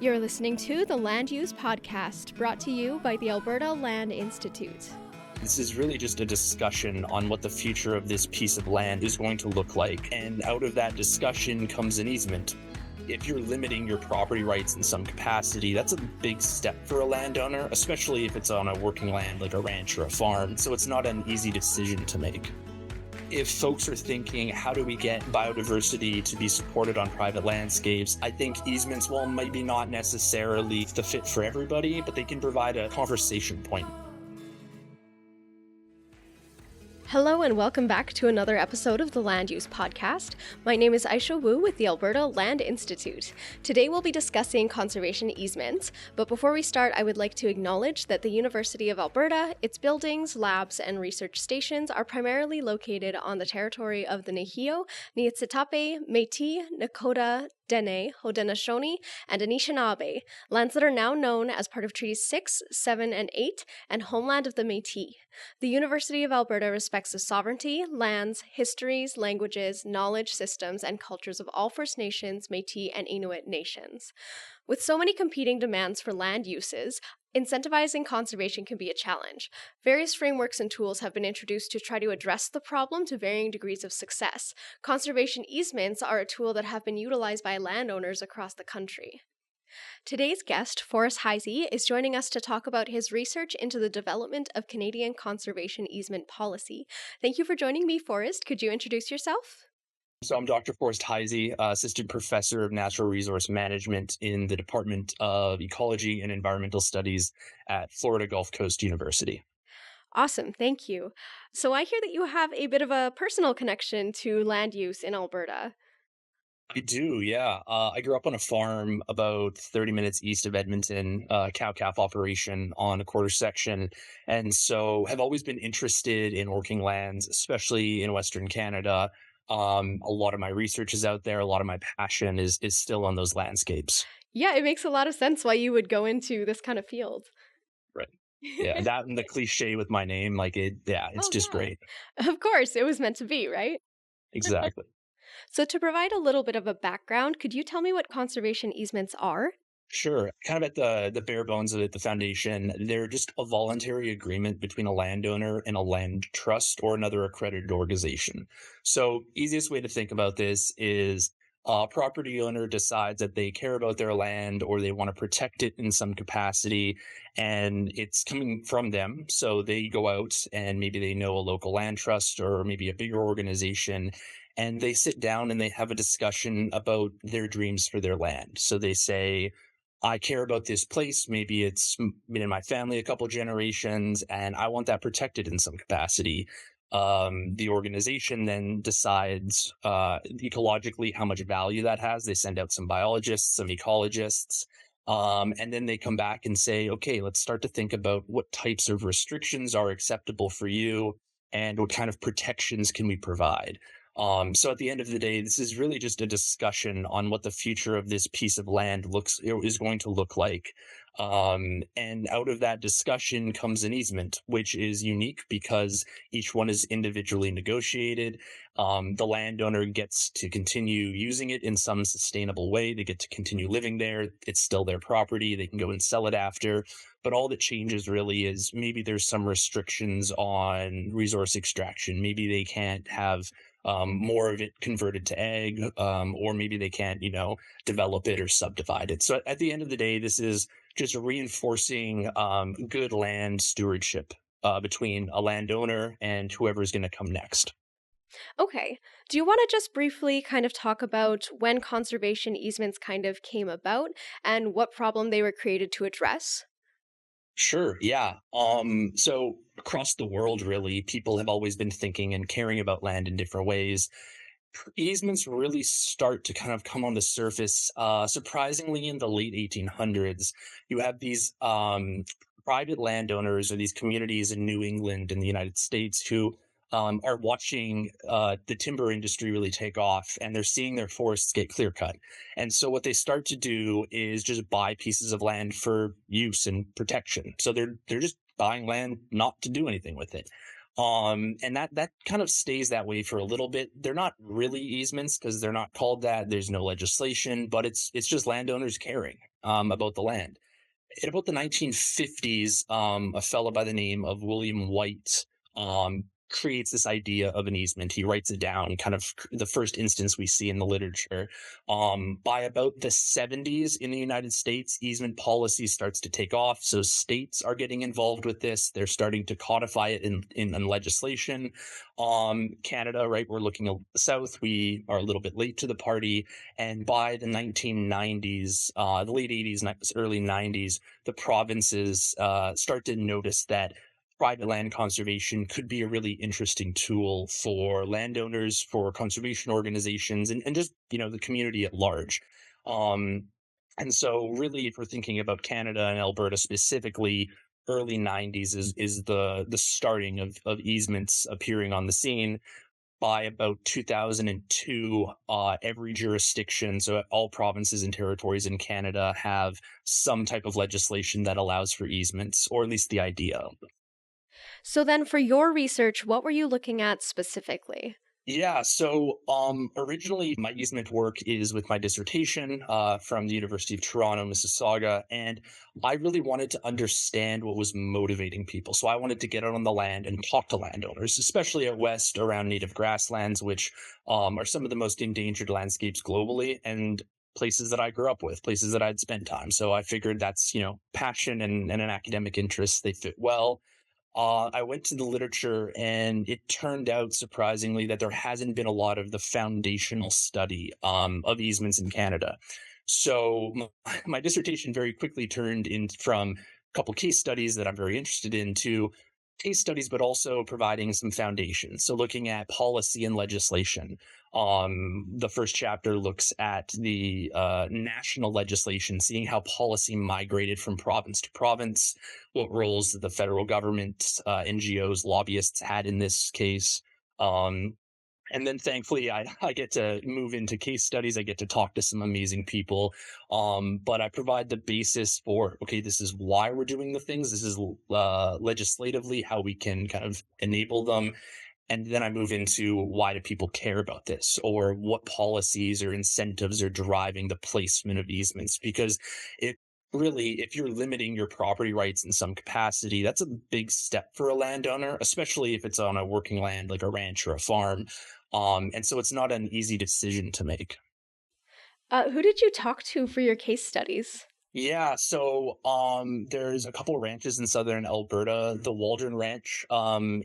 You're listening to the Land Use Podcast, brought to you by the Alberta Land Institute. This is really just a discussion on what the future of this piece of land is going to look like. And out of that discussion comes an easement. If you're limiting your property rights in some capacity, that's a big step for a landowner, especially if it's on a working land like a ranch or a farm. So it's not an easy decision to make. If folks are thinking, how do we get biodiversity to be supported on private landscapes? I think easements, well, maybe not necessarily the fit for everybody, but they can provide a conversation point. Hello and welcome back to another episode of the Land Use Podcast. My name is Aisha Wu with the Alberta Land Institute. Today we'll be discussing conservation easements, but before we start, I would like to acknowledge that the University of Alberta, its buildings, labs, and research stations are primarily located on the territory of the Nehio, Niitsitapi, Métis, Nakota, Dene, Haudenosaunee, and Anishinaabe, lands that are now known as part of Treaties 6, 7, and 8, and homeland of the Métis. The University of Alberta respects the sovereignty, lands, histories, languages, knowledge systems, and cultures of all First Nations, Métis, and Inuit nations. With so many competing demands for land uses, incentivizing conservation can be a challenge. Various frameworks and tools have been introduced to try to address the problem to varying degrees of success. Conservation easements are a tool that have been utilized by landowners across the country. Today's guest, Forrest Hisey, is joining us to talk about his research into the development of Canadian conservation easement policy. Thank you for joining me, Forrest. Could you introduce yourself? So I'm Dr. Forrest Hisey, Assistant Professor of Natural Resource Management in the Department of Ecology and Environmental Studies at Florida Gulf Coast University. Awesome, thank you. So I hear that you have a bit of a personal connection to land use in Alberta. I do, yeah. I grew up on a farm about 30 minutes east of Edmonton, cow-calf operation on a quarter section. And so have always been interested in working lands, especially in Western Canada. A lot of my research is out there. A lot of my passion is still on those landscapes. Yeah, it makes a lot of sense why you would go into this kind of field. Right. Yeah, that and the cliche with my name, it's just great. Of course, it was meant to be, right? Exactly. So to provide a little bit of a background, could you tell me what conservation easements are? Sure. Kind of at the bare bones of it, the foundation, they're just a voluntary agreement between a landowner and a land trust or another accredited organization. So easiest way to think about this is a property owner decides that they care about their land or they want to protect it in some capacity, and it's coming from them. So they go out and maybe they know a local land trust or maybe a bigger organization, and they sit down and they have a discussion about their dreams for their land. So they say, I care about this place. Maybe it's been in my family a couple generations, and I want that protected in some capacity. The organization then decides ecologically how much value that has. They send out some biologists, some ecologists, and then they come back and say, okay, let's start to think about what types of restrictions are acceptable for you and what kind of protections can we provide. So at the end of the day, this is really just a discussion on what the future of this piece of land is going to look like. And out of that discussion comes an easement, which is unique because each one is individually negotiated. The landowner gets to continue using it in some sustainable way. They get to continue living there. It's still their property. They can go and sell it after. But all that changes really is maybe there's some restrictions on resource extraction. Maybe they can't have more of it converted to ag, or maybe they can't, develop it or subdivide it. So at the end of the day, this is just reinforcing good land stewardship between a landowner and whoever's going to come next. Okay. Do you want to just briefly kind of talk about when conservation easements kind of came about and what problem they were created to address? Sure. Yeah. So across the world, really, people have always been thinking and caring about land in different ways. Easements really start to kind of come on the surface, surprisingly, in the late 1800s. You have these private landowners or these communities in New England in the United States who are watching the timber industry really take off, and they're seeing their forests get clear cut. And so what they start to do is just buy pieces of land for use and protection. So they're just buying land not to do anything with it. And that kind of stays that way for a little bit. They're not really easements because they're not called that. There's no legislation, but it's just landowners caring. about the land. In about the 1950s, a fellow by the name of William White creates this idea of an easement. He writes it down, kind of the first instance we see in the literature. By about the 70s in the United States, easement policy starts to take off. So states are getting involved with this. They're starting to codify it in legislation. Canada, right, we're looking south. We are a little bit late to the party. And by the 1990s, the late 80s, early 90s, the provinces start to notice that private land conservation could be a really interesting tool for landowners, for conservation organizations, and just, the community at large. Um, and so really, if we're thinking about Canada and Alberta specifically, early 90s is the starting of easements appearing on the scene. By about 2002, every jurisdiction, so all provinces and territories in Canada, have some type of legislation that allows for easements, or at least the idea. So then for your research, what were you looking at specifically? Yeah, so originally my easement work is with my dissertation from the University of Toronto, Mississauga, and I really wanted to understand what was motivating people. So I wanted to get out on the land and talk to landowners, especially out west around native grasslands, which are some of the most endangered landscapes globally, and places that I grew up with, places that I'd spent time. So I figured that's, passion and an academic interest, they fit well. I went to the literature, and it turned out surprisingly that there hasn't been a lot of the foundational study of easements in Canada. So my dissertation very quickly turned in from a couple case studies that I'm very interested in to case studies, but also providing some foundation. So looking at policy and legislation. The first chapter looks at the national legislation, seeing how policy migrated from province to province, what roles the federal government, NGOs, lobbyists had in this case. Um, and then thankfully I get to move into case studies. I get to talk to some amazing people. But I provide the basis for, okay, this is why we're doing the things. This is legislatively how we can kind of enable them. And then I move into why do people care about this, or what policies or incentives are driving the placement of easements? Because it really, if you're limiting your property rights in some capacity, that's a big step for a landowner, especially if it's on a working land like a ranch or a farm. And so it's not an easy decision to make. Who did you talk to for your case studies? Yeah, so there's a couple ranches in southern Alberta. The Waldron Ranch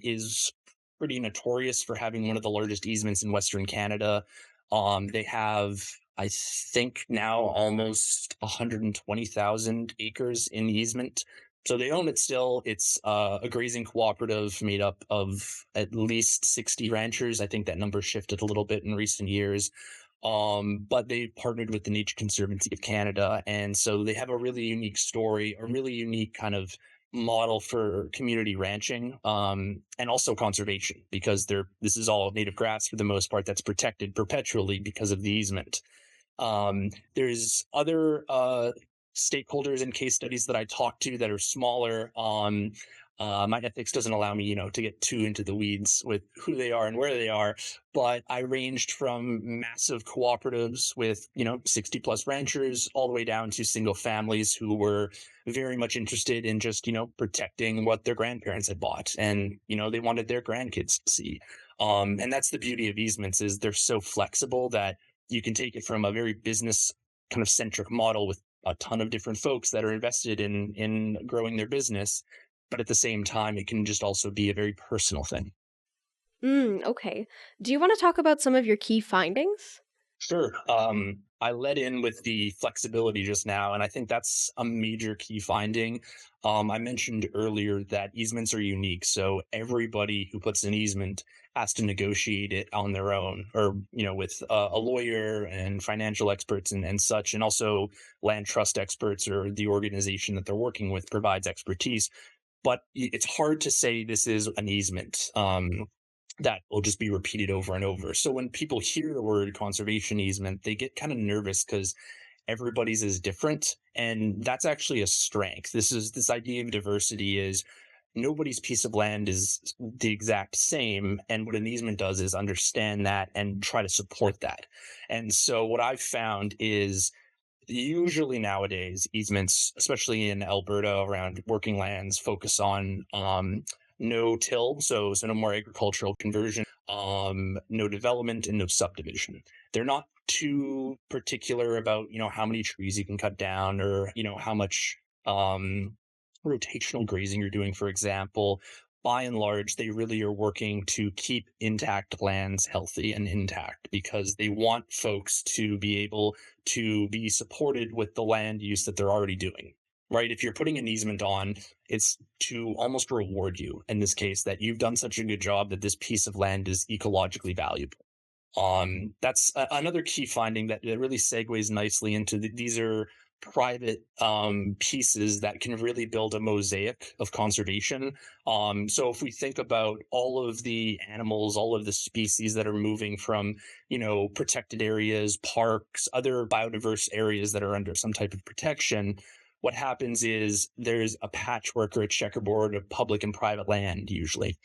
is pretty notorious for having one of the largest easements in Western Canada. They have, I think, now almost 120,000 acres in easement. So they own it still. It's a grazing cooperative made up of at least 60 ranchers. I think that number shifted a little bit in recent years. But they partnered with the Nature Conservancy of Canada, and so they have a really unique story, a really unique kind of model for community ranching, and also conservation, because this is all native grass for the most part that's protected perpetually because of the easement. There's other stakeholders and case studies that I talk to that are smaller. My ethics doesn't allow me, to get too into the weeds with who they are and where they are, but I ranged from massive cooperatives with, 60 plus ranchers all the way down to single families who were very much interested in just, protecting what their grandparents had bought, and, they wanted their grandkids to see. And that's the beauty of easements, is they're so flexible that you can take it from a very business kind of centric model with a ton of different folks that are invested in growing their business, but at the same time, it can just also be a very personal thing. Okay. Do you want to talk about some of your key findings? Sure. I led in with the flexibility just now, and I think that's a major key finding. I mentioned earlier that easements are unique, so everybody who puts an easement has to negotiate it on their own, or with a lawyer and financial experts and such, and also land trust experts, or the organization that they're working with provides expertise. But it's hard to say this is an easement. That will just be repeated over and over. So when people hear the word conservation easement, they get kind of nervous because everybody's is different. And that's actually a strength. This idea of diversity is nobody's piece of land is the exact same. And what an easement does is understand that and try to support that. And so what I've found is usually nowadays easements, especially in Alberta around working lands, focus on no till, so no more agricultural conversion, no development, and no subdivision. They're not too particular about how many trees you can cut down, or how much um, rotational grazing you're doing, for example. By and large, they really are working to keep intact lands healthy and intact because they want folks to be able to be supported with the land use that they're already doing. Right? If you're putting an easement on, it's to almost reward you in this case that you've done such a good job that this piece of land is ecologically valuable. That's another key finding that really segues nicely into these are private pieces that can really build a mosaic of conservation. So if we think about all of the animals, all of the species that are moving from, protected areas, parks, other biodiverse areas that are under some type of protection, what happens is there's a patchwork or a checkerboard of public and private land usually.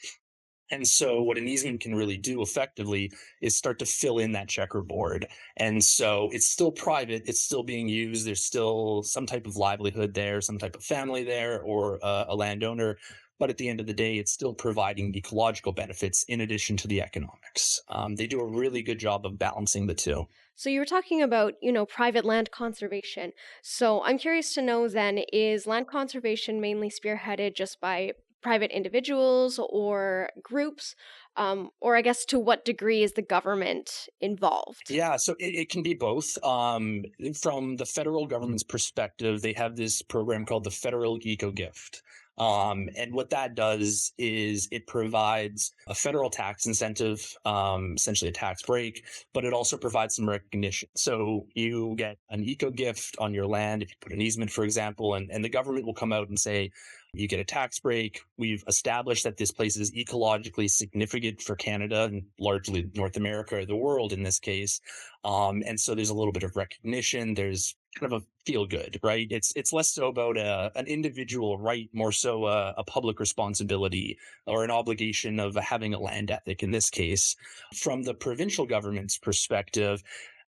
And so, what an easement can really do effectively is start to fill in that checkerboard. And so, it's still private, it's still being used, there's still some type of livelihood there, some type of family there, or a landowner. But at the end of the day, it's still providing ecological benefits in addition to the economics. They do a really good job of balancing the two. So you were talking about, private land conservation. So I'm curious to know then, is land conservation mainly spearheaded just by private individuals or groups? Or I guess to what degree is the government involved? Yeah, so it can be both. From the federal government's perspective, they have this program called the Federal Eco Gift. And what that does is it provides a federal tax incentive, essentially a tax break, but it also provides some recognition. So you get an eco gift on your land if you put an easement, for example, and the government will come out and say, you get a tax break. We've established that this place is ecologically significant for Canada and largely North America or the world in this case. And so there's a little bit of recognition. There's kind of a feel good, right? It's less so about an individual right, more so a public responsibility or an obligation of having a land ethic in this case. From the provincial government's perspective,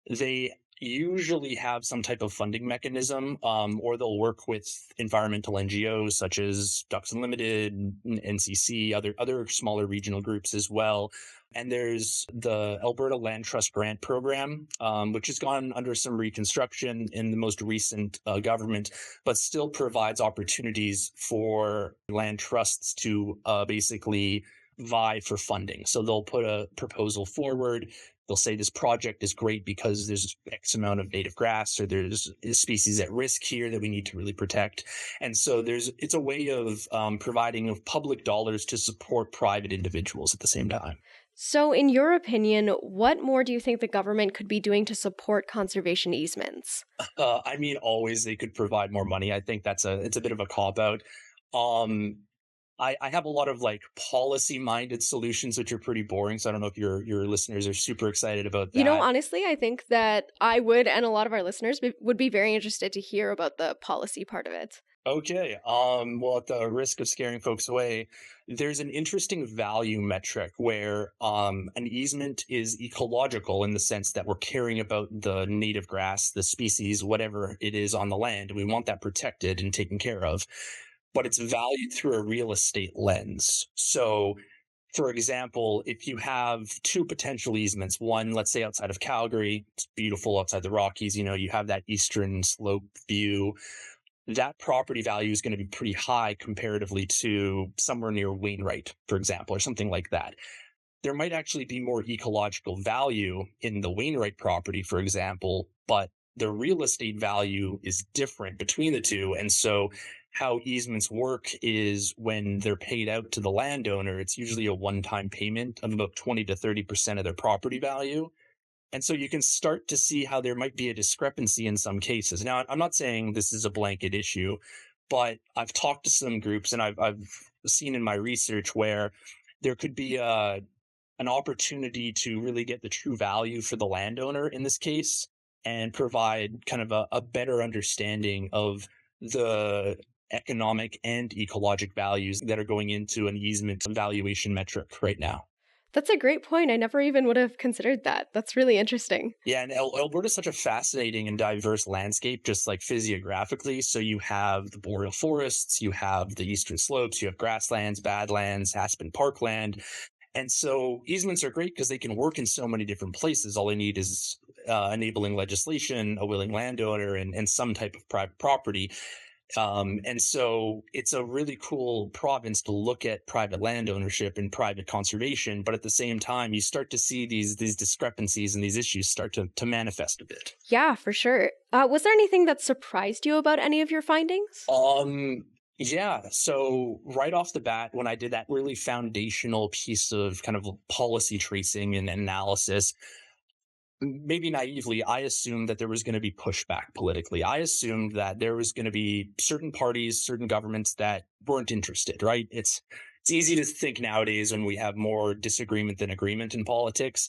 they usually have some type of funding mechanism, or they'll work with environmental NGOs such as Ducks Unlimited, NCC, other smaller regional groups as well. And there's the Alberta Land Trust Grant Program, which has gone under some reconstruction in the most recent government, but still provides opportunities for land trusts to basically vie for funding. So they'll put a proposal forward. They'll say this project is great because there's X amount of native grass, or there's species at risk here that we need to really protect. And so it's a way of providing of public dollars to support private individuals at the same time. So, in your opinion, what more do you think the government could be doing to support conservation easements? I mean, always they could provide more money. I think it's a bit of a cop out. Um, I have a lot of like policy minded solutions which are pretty boring. So I don't know if your listeners are super excited about that. Honestly, I think that I would, and a lot of our listeners would be very interested to hear about the policy part of it. Okay. Well, at the risk of scaring folks away, there's an interesting value metric where an easement is ecological in the sense that we're caring about the native grass, the species, whatever it is on the land. And we want that protected and taken care of. But it's valued through a real estate lens. So, for example, if you have two potential easements, one, let's say outside of Calgary, it's beautiful outside the Rockies, you have that eastern slope view, that property value is going to be pretty high comparatively to somewhere near Wainwright, for example, or something like that. There might actually be more ecological value in the Wainwright property, for example, but the real estate value is different between the two. And so how easements work is when they're paid out to the landowner, it's usually a one-time payment of about 20 to 30% of their property value. And so you can start to see how there might be a discrepancy in some cases. Now, I'm not saying this is a blanket issue, but I've talked to some groups and I've seen in my research where there could be an opportunity to really get the true value for the landowner in this case and provide kind of a better understanding of the economic and ecologic values that are going into an easement valuation metric right now. That's a great point. I never even would have considered that. That's really interesting. Yeah, and Alberta is such a fascinating and diverse landscape, just like physiographically. So you have the boreal forests, you have the eastern slopes, you have grasslands, badlands, aspen parkland. And so easements are great because they can work in so many different places. All they need is enabling legislation, a willing landowner, and some type of private property. And so it's a really cool province to look at private land ownership and private conservation, but at the same time, you start to see these discrepancies and these issues start to manifest a bit. Yeah, for sure. Was there anything that surprised you about any of your findings? Yeah. So right off the bat, when I did that really foundational piece of kind of policy tracing and analysis, maybe naively, I assumed that there was going to be pushback politically. I assumed that there was going to be certain parties, certain governments that weren't interested, right? It's easy to think nowadays when we have more disagreement than agreement in politics.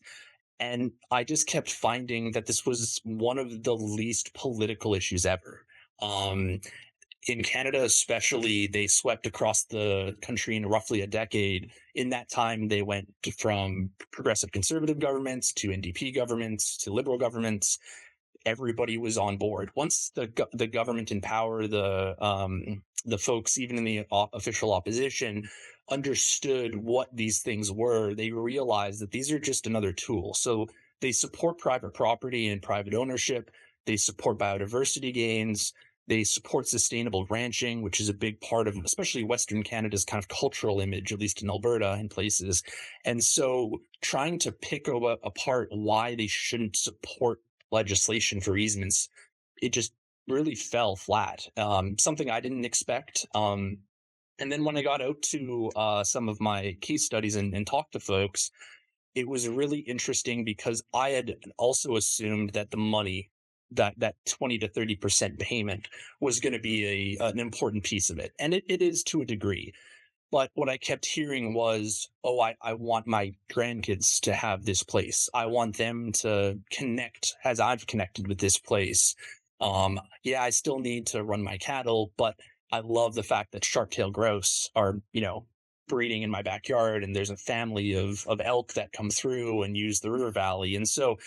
And I just kept finding that this was one of the least political issues ever. Um, in Canada, especially, they swept across the country in roughly a decade. In that time, they went from progressive conservative governments to NDP governments to liberal governments. Everybody was on board. Once the government in power, the folks even in the official opposition understood what these things were, they realized that these are just another tool. So they support private property and private ownership. They support biodiversity gains. They support sustainable ranching, which is a big part of especially Western Canada's kind of cultural image, at least in Alberta and places. And so trying to pick apart why they shouldn't support legislation for easements, it just really fell flat. Something I didn't expect. And then when I got out to some of my case studies and talked to folks, it was really interesting because I had also assumed that the money, that 20 to 30% payment was going to be an important piece of it. And it is to a degree. But what I kept hearing was, oh, I want my grandkids to have this place. I want them to connect as I've connected with this place. Yeah, I still need to run my cattle, but I love the fact that sharp-tailed grouse are, breeding in my backyard, and there's a family of elk that come through and use the river valley. And so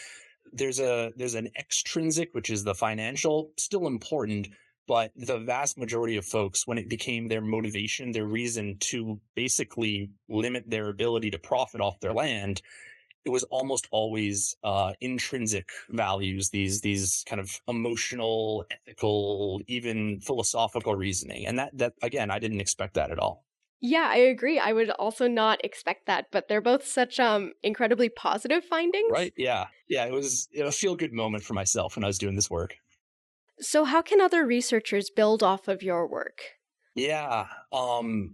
there's an extrinsic, which is the financial, still important, but the vast majority of folks, when it became their motivation, their reason to basically limit their ability to profit off their land, it was almost always intrinsic values, these kind of emotional, ethical, even philosophical reasoning. And that again, I didn't expect that at all. Yeah, I agree. I would also not expect that, but they're both such incredibly positive findings. Right? Yeah. Yeah. It was a feel good moment for myself when I was doing this work. So how can other researchers build off of your work? Yeah.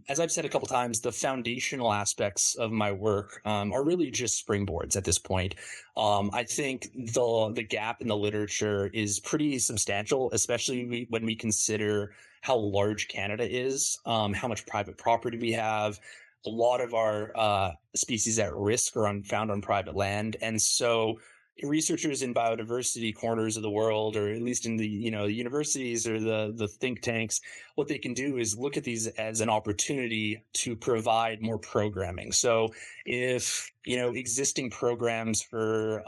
As I've said a couple times, the foundational aspects of my work are really just springboards at this point. I think the gap in the literature is pretty substantial, especially when we consider how large Canada is, how much private property we have. A lot of our species at risk are found on private land, and so researchers in biodiversity corners of the world, or at least in the the universities or the think tanks, what they can do is look at these as an opportunity to provide more programming. So if existing programs for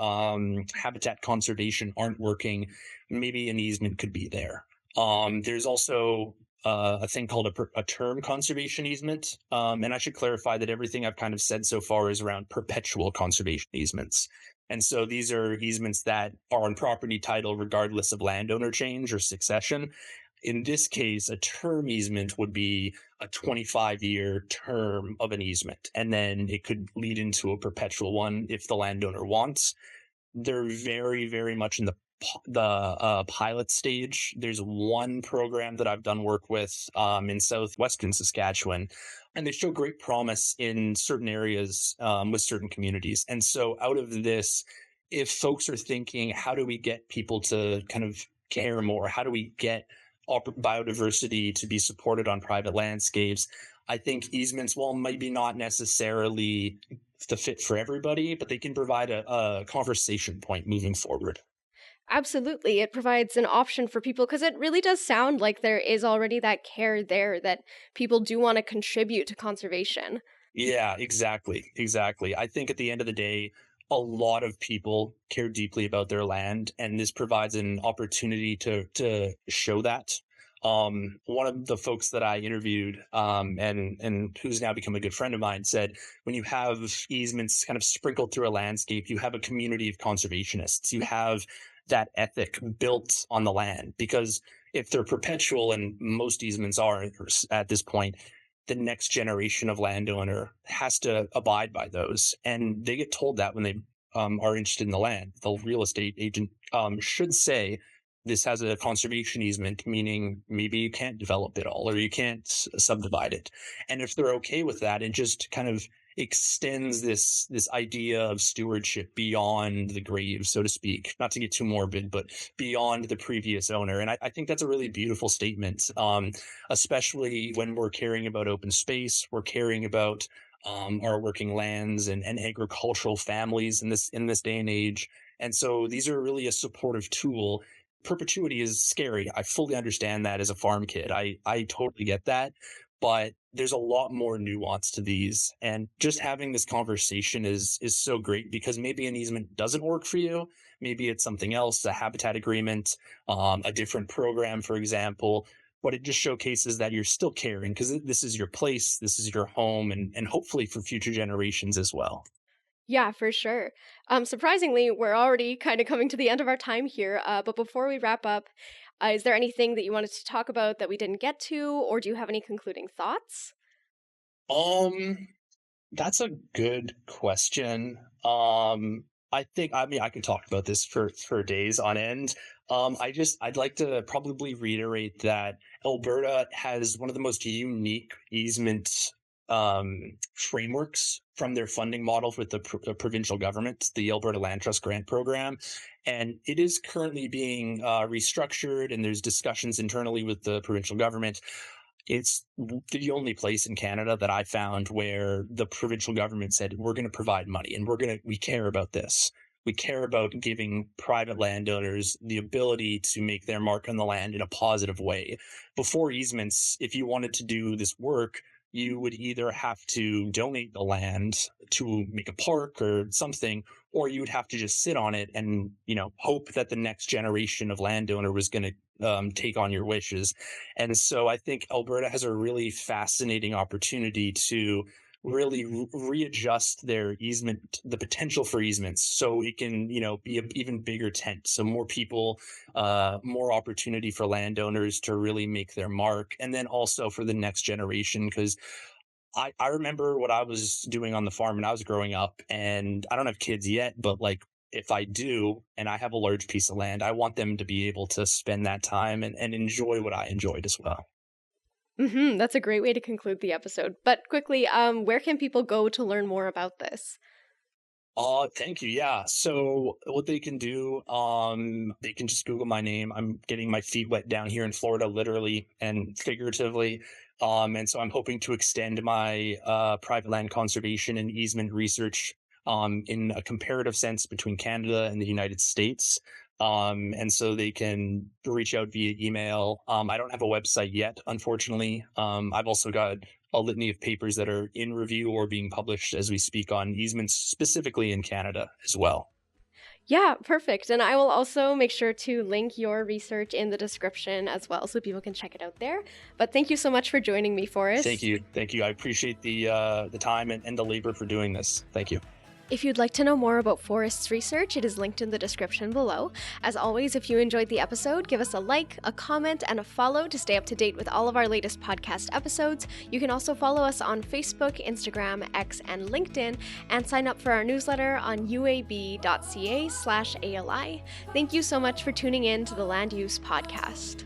habitat conservation aren't working, maybe an easement could be there. There's also a thing called a term conservation easement. And I should clarify that everything I've kind of said so far is around perpetual conservation easements. And so these are easements that are on property title regardless of landowner change or succession. In this case, a term easement would be a 25-year term of an easement, and then it could lead into a perpetual one if the landowner wants. They're very, very much in the pilot stage. There's one program that I've done work with in southwestern Saskatchewan, and they show great promise in certain areas with certain communities. And so out of this, if folks are thinking, how do we get people to kind of care more? How do we get biodiversity to be supported on private landscapes? I think easements, well, maybe not necessarily the fit for everybody, but they can provide a conversation point moving forward. Absolutely. It provides an option for people because it really does sound like there is already that care there that people do want to contribute to conservation. Yeah, exactly. Exactly. I think at the end of the day, a lot of people care deeply about their land, and this provides an opportunity to show that. One of the folks that I interviewed, and who's now become a good friend of mine, said when you have easements kind of sprinkled through a landscape, you have a community of conservationists. You have that ethic built on the land because if they're perpetual, and most easements are at this point, the next generation of landowner has to abide by those, and they get told that when they are interested in the land. The real estate agent should say this has a conservation easement, meaning maybe you can't develop it all or you can't subdivide it. And if they're okay with that, it just kind of extends this idea of stewardship beyond the grave, so to speak. Not to get too morbid, but beyond the previous owner. And I think that's a really beautiful statement, especially when we're caring about open space, we're caring about our working lands and agricultural families in this day and age. And so these are really a supportive tool. Perpetuity is scary. I fully understand that as a farm kid. I totally get that. But there's a lot more nuance to these. And just having this conversation is so great because maybe an easement doesn't work for you. Maybe it's something else, a habitat agreement, a different program, for example. But it just showcases that you're still caring because this is your place, this is your home, and hopefully for future generations as well. Yeah, for sure. Surprisingly, we're already kind of coming to the end of our time here. But before we wrap up, is there anything that you wanted to talk about that we didn't get to, or do you have any concluding thoughts? Um, that's a good question. I think I mean I could talk about this for days on end. I'd like to probably reiterate that Alberta has one of the most unique easement frameworks from their funding model with the provincial government, the Alberta Land Trust Grant Program, and it is currently being restructured. And there's discussions internally with the provincial government. It's the only place in Canada that I found where the provincial government said, we're going to provide money and we care about this. We care about giving private landowners the ability to make their mark on the land in a positive way. Before easements, if you wanted to do this work, you would either have to donate the land to make a park or something, or you would have to just sit on it and, hope that the next generation of landowner was going to take on your wishes. And so I think Alberta has a really fascinating opportunity to really readjust their easement, the potential for easements, so it can, be an even bigger tent. So more people, more opportunity for landowners to really make their mark. And then also for the next generation, because I remember what I was doing on the farm when I was growing up, and I don't have kids yet, but like if I do and I have a large piece of land, I want them to be able to spend that time and enjoy what I enjoyed as well. That's a great way to conclude the episode. But quickly, where can people go to learn more about this? Thank you. Yeah. So what they can do, they can just Google my name. I'm getting my feet wet down here in Florida, literally and figuratively. And so I'm hoping to extend my private land conservation and easement research in a comparative sense between Canada and the United States. And so they can reach out via email. I don't have a website yet, unfortunately. I've also got a litany of papers that are in review or being published as we speak on easements, specifically in Canada as well. Yeah, perfect. And I will also make sure to link your research in the description as well so people can check it out there. But thank you so much for joining me, Thank Forrest. you. Thank you. I appreciate the time and the labor for doing this. Thank you. If you'd like to know more about Forrest's research, it is linked in the description below. As always, if you enjoyed the episode, give us a like, a comment, and a follow to stay up to date with all of our latest podcast episodes. You can also follow us on Facebook, Instagram, X, and LinkedIn, and sign up for our newsletter on uab.ca/ALI. Thank you so much for tuning in to the Land Use Podcast.